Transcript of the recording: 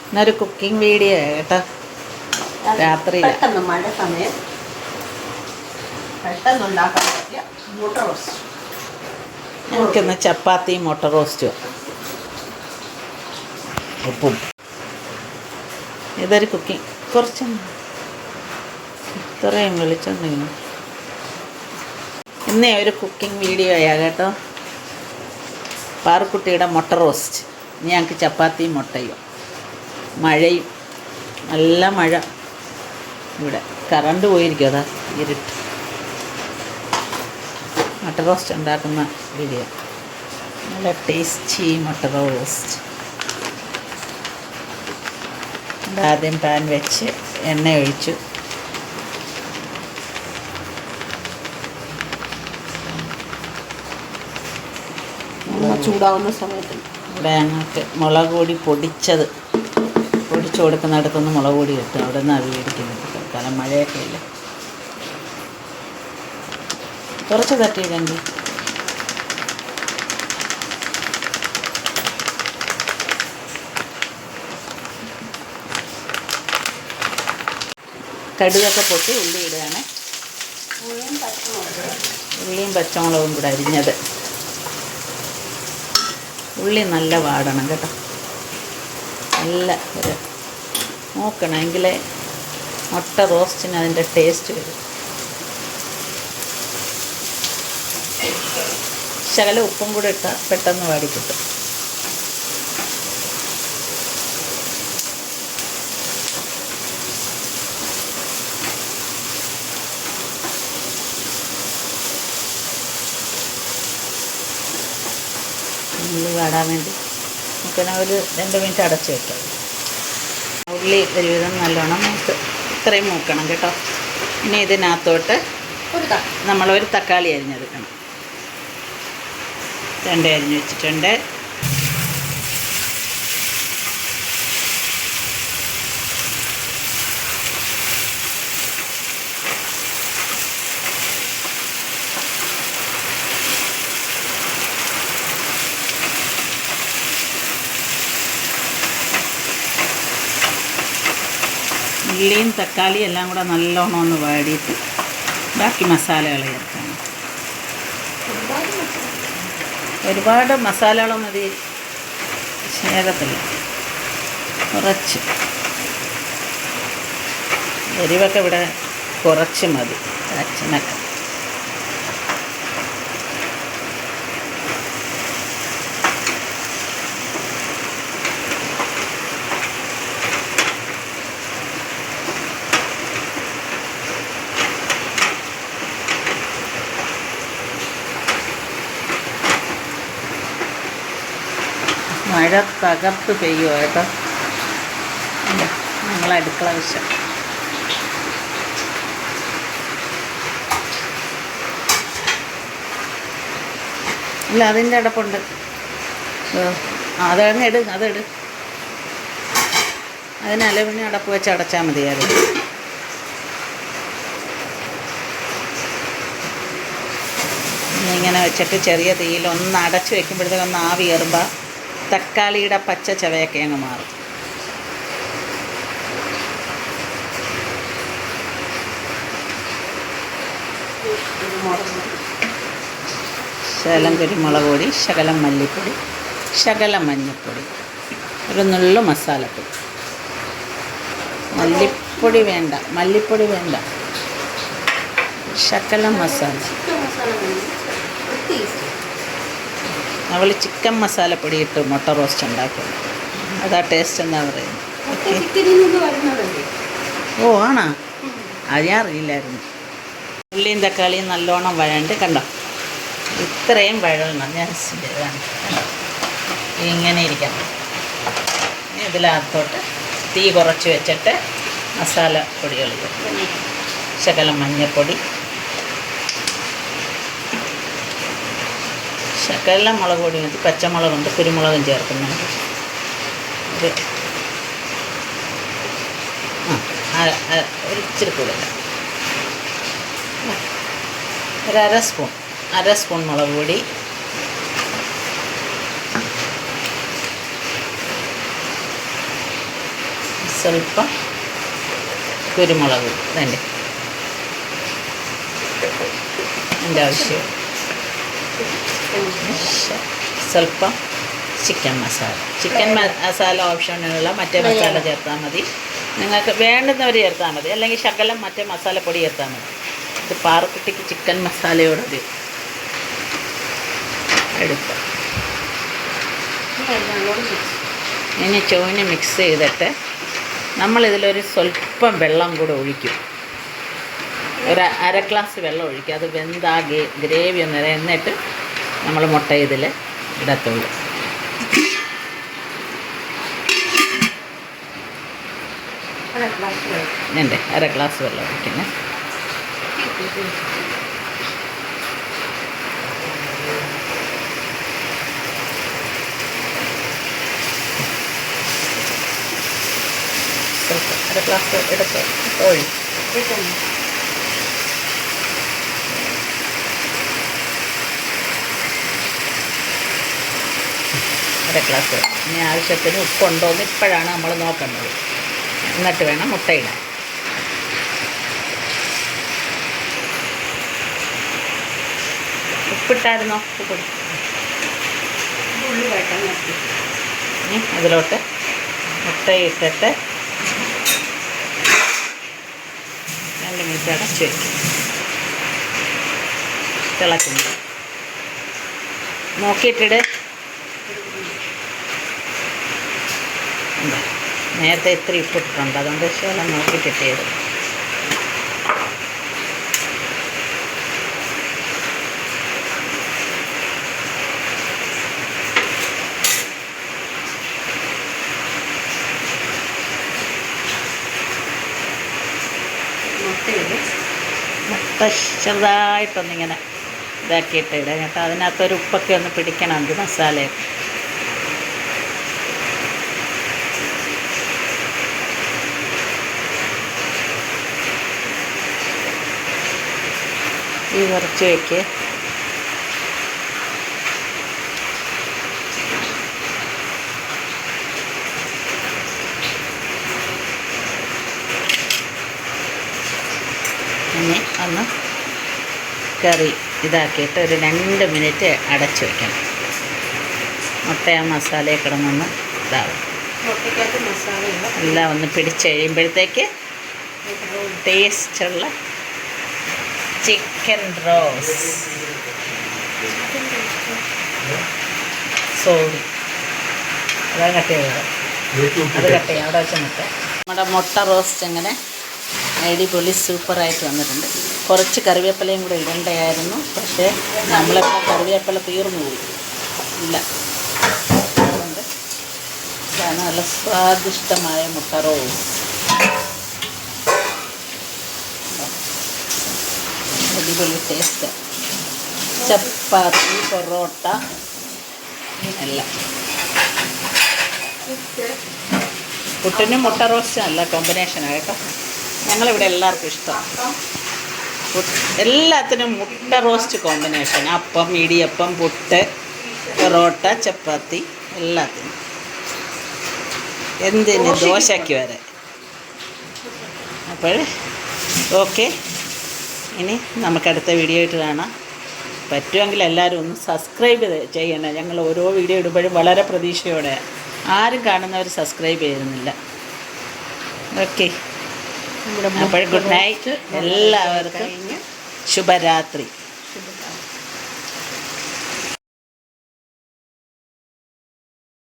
ഇന്നൊരു cooking video കേട്ടോ. രാത്രി പെട്ടെന്ന് മഴ സമയം പെട്ടെന്ന് ഉണ്ടാക്കാൻ പറ്റിയ മുട്ട റോസ്റ്റ്. നമുക്കിന്ന് ചപ്പാത്തിയും മുട്ട റോസ്റ്റും ഉപ്പും. ഇതൊരു കുക്കിംഗ് കുറച്ച് ഇത്രയും വെളിച്ചെണ്ണ. ഇന്നേ ഒരു കുക്കിംഗ് വീഡിയോയാ കേട്ടോ. പാറുക്കുട്ടിയുടെ മുട്ട റോസ്റ്റ്. ഞങ്ങൾക്ക് ചപ്പാത്തിയും മുട്ടയും. മഴയും, നല്ല മഴ. ഇവിടെ കറണ്ട് പോയിരിക്കും, അതാ ഇരുട്ട്. മുട്ട റോസ്റ്റ് ഉണ്ടാക്കുന്ന വീഡിയോ. നല്ല ടേസ്റ്റി മുട്ട റോസ്റ്റ്. ആദ്യം പാൻ വെച്ച് എണ്ണ ഒഴിച്ചു. ചൂടാവുന്ന സമയത്ത് ഇവിടെ ഞങ്ങൾക്ക് മുളക് പൊടി പൊടിച്ചു കൊടുക്കുന്നിടത്തൊന്ന് മുളക് പൊടി കിട്ടും. അവിടെ നിന്ന് അത് മേടിക്കുന്നത്. കാരണം മഴയൊക്കെ ഇല്ല. കുറച്ച് തട്ടിയില്ലെങ്കിൽ കടുകൊക്കെ പൊട്ടി ഉള്ളി ഇടുകയാണ്. ഉള്ളിയും പച്ചമുളകും കൂടെ അരിഞ്ഞത്. ഉള്ളി നല്ല വാടണം കേട്ടോ. നല്ല ഒരു നോക്കണം, എങ്കിലേ മുട്ട റോസ്റ്റിന് അതിൻ്റെ ടേസ്റ്റ് വരും. ശകലം ഉപ്പും കൂടെ ഇട്ടാൽ പെട്ടെന്ന് വാടിക്കിട്ടും. ഉള്ളി വാടാൻ വേണ്ടി നമുക്കിനെ ഒരു 2 മിനിറ്റ് അടച്ച് വയ്ക്കാം. ഉള്ളി ഒരുവിധം നല്ലോണം ഇത്രയും മൂക്കണം കേട്ടോ. ഇനി ഇതിനകത്തോട്ട് നമ്മളൊരു തക്കാളി അരിഞ്ഞെടുക്കണം. 2 അരിഞ്ഞ് വെച്ചിട്ടുണ്ട്. ഉള്ളിയും തക്കാളിയും എല്ലാം കൂടെ നല്ലോണം ഒന്ന് വാടിയിട്ട് ബാക്കി മസാലകൾ ചേർക്കണം. ഒരുപാട് മസാലകൾ മതി, ശേഖത്തില്ല. കുറച്ച് എരിവൊക്കെ ഇവിടെ കുറച്ച് മതി അച്ഛനൊക്കെ. മഴ തകർത്ത് പെയ്യുമോ കേട്ടോ. ഞങ്ങൾ അടുക്കള വശം. ഇല്ല, അതിൻ്റെ അടപ്പുണ്ട്. അതെട്. അതിന് അലുമിനിയം അടപ്പ് വെച്ച് അടച്ചാൽ മതിയായിരുന്നു. ഇങ്ങനെ വെച്ചിട്ട് ചെറിയ തീയിൽ ഒന്ന് അടച്ച് വെക്കുമ്പോഴത്തേക്ക് ഒന്ന് ആവി കയറുമ്പോൾ തക്കാളിയുടെ പച്ച ചവയൊക്കെ അങ്ങ് മാറും. ശകലം കുരുമുളക് പൊടി, ശകലം മല്ലിപ്പൊടി, ശകലം മഞ്ഞൾപ്പൊടി, ഒരു നുള്ളു മസാലപ്പൊടി. മല്ലിപ്പൊടി വേണ്ട. ശകലം മസാല. അവൾ ചിക്കൻ മസാലപ്പൊടി ഇട്ട് മുട്ട റോസ്റ്റ് ഉണ്ടാക്കും. അതാ ടേസ്റ്റ് എന്താ പറയുന്നത്. ഓ ആണോ? അത് ഞാൻ അറിയില്ലായിരുന്നു. ഉള്ളിയും തക്കാളിയും നല്ലോണം വഴണ്ട് കണ്ടോ. ഇത്രയും വഴണം. ഞാൻ ഇങ്ങനെ ഇരിക്കണം. ഇതിനകത്തോട്ട് തീ കുറച്ച് വെച്ചിട്ട് മസാല പൊടികൾ ചേർക്കും. ശകലം മഞ്ഞൾപ്പൊടി, ശകലം മുളക് പൊടി മതി. പച്ചമുളകുണ്ട്, കുരുമുളകും ചേർക്കുന്നുണ്ട്. ഒരു ഇച്ചിരി കൂടുതൽ, ഒരു അര സ്പൂൺ മുളക് പൊടി, സ്വല്പം കുരുമുളക് വേണ്ടേ എൻ്റെ ആവശ്യം. സ്വല്പം ചിക്കൻ മസാല ഓപ്ഷനുള്ള മറ്റേ മസാല ചേർത്താൽ മതി. നിങ്ങൾക്ക് വേണ്ടുന്നവർ ചേർത്താൽ മതി, അല്ലെങ്കിൽ ശകലം മറ്റേ മസാലപ്പൊടി ചേർത്താൽ മതി. ഇത് പാറക്കുട്ടിക്ക് ചിക്കൻ മസാലയോടൊരു എടുക്കുക. ഇനി ചോന് മിക്സ് ചെയ്തിട്ട് നമ്മളിതിലൊരു സ്വല്പം വെള്ളം കൂടെ ഒഴിക്കും. ഒരു അര ഗ്ലാസ് വെള്ളം ഒഴിക്കും. അത് വെന്താ ഗ്രേവി ഒന്ന് എന്നിട്ട് നമ്മൾ മുട്ട ഇതിൽ ഇടത്തുള്ളൂ. എൻ്റെ അര ഗ്ലാസ് വെള്ളം ഒഴിക്കുന്നത്. അര ഗ്ലാസ് എടുത്ത് ഒഴിക്കും. അര ഗ്ലാസ്. ഇനി ആവശ്യത്തിന് ഉപ്പുണ്ടോയെന്ന് ഇപ്പോഴാണ് നമ്മൾ നോക്കേണ്ടത്. എന്നിട്ട് വേണം മുട്ടയിടാൻ. ഉപ്പിട്ടായിരുന്നോ? ഉപ്പ് ഇനി അതിലോട്ട് മുട്ടയിട്ടിട്ട് 2 മിനിറ്റ് അടച്ച് വയ്ക്കും. തിളക്കുന്നു. നോക്കിയിട്ടിട്. എന്താ നേരത്തെ ഇത്തിരി ഉപ്പിട്ടിട്ടുണ്ട്, അതുകൊണ്ട് ശേഷം നോക്കിയിട്ടിട്ട് ചെയ്തു. മുട്ട ചെറുതായിട്ടൊന്നിങ്ങനെ ഇതാക്കിയിട്ട് ഇടുക കേട്ടോ. അതിനകത്തൊരു ഉപ്പൊക്കെ ഒന്ന് പിടിക്കണം ഇത് മസാലയൊക്കെ. ഈ കുറച്ച് വയ്ക്ക്. ഇനി ഒന്ന് കറി ഇതാക്കിയിട്ട് ഒരു 2 മിനിറ്റ് അടച്ച് വയ്ക്കണം. മുട്ട ആ മസാലയിൽ കിടന്നൊന്ന് ഇതാവും. എല്ലാം ഒന്ന് പിടിച്ച് കഴിയുമ്പോഴത്തേക്ക് ടേസ്റ്റുള്ള ചിക്കൻ റോസ്. സോറി, അതാ കട്ട് ചെയ്തത്. അത് കട്ട് ചെയ്യാം. അവിടെ വെച്ച് മുട്ട. നമ്മുടെ മുട്ട റോസ്റ്റ് അങ്ങനെ അടിപൊളി സൂപ്പറായിട്ട് വന്നിട്ടുണ്ട്. കുറച്ച് കറിവേപ്പിലയും കൂടെ ഇടേണ്ടതായിരുന്നു, പക്ഷേ നമ്മളിവിടെ കറിവേപ്പില തീർന്നു പോയി. ഇല്ല, അതുകൊണ്ട് ഇതാണ് നല്ല സ്വാദിഷ്ടമായ മുട്ട റോസ്. അടിപൊളി ടേസ്റ്റ്. ചപ്പാത്തി, പൊറോട്ട എല്ലാം. പുട്ടിനും മുട്ട റോസ്റ്റും നല്ല കോമ്പിനേഷനാണ് കേട്ടോ. ഞങ്ങളിവിടെ എല്ലാവർക്കും ഇഷ്ടമാണ്. എല്ലാത്തിനും മുട്ട റോസ്റ്റ് കോമ്പിനേഷൻ. അപ്പം, ഇടിയപ്പം, പുട്ട്, പൊറോട്ട, ചപ്പാത്തി, എല്ലാത്തിനും. എന്തിന് ദോശയ്ക്ക് വരെ. അപ്പോൾ ഓക്കെ, ഇനി നമുക്കടുത്ത വീഡിയോ ആയിട്ട് കാണാം. പറ്റുമെങ്കിൽ എല്ലാവരും ഒന്ന് സബ്സ്ക്രൈബ് ചെയ്യണം. ഞങ്ങൾ ഓരോ വീഡിയോ ഇടുമ്പോഴും വളരെ പ്രതീക്ഷയോടെ. ആരും കാണുന്നവർ സബ്സ്ക്രൈബ് ചെയ്യുന്നില്ല. ഓക്കെ, അപ്പോൾ ഗുഡ് നൈറ്റ്. എല്ലാവർക്കും ശുഭരാത്രി.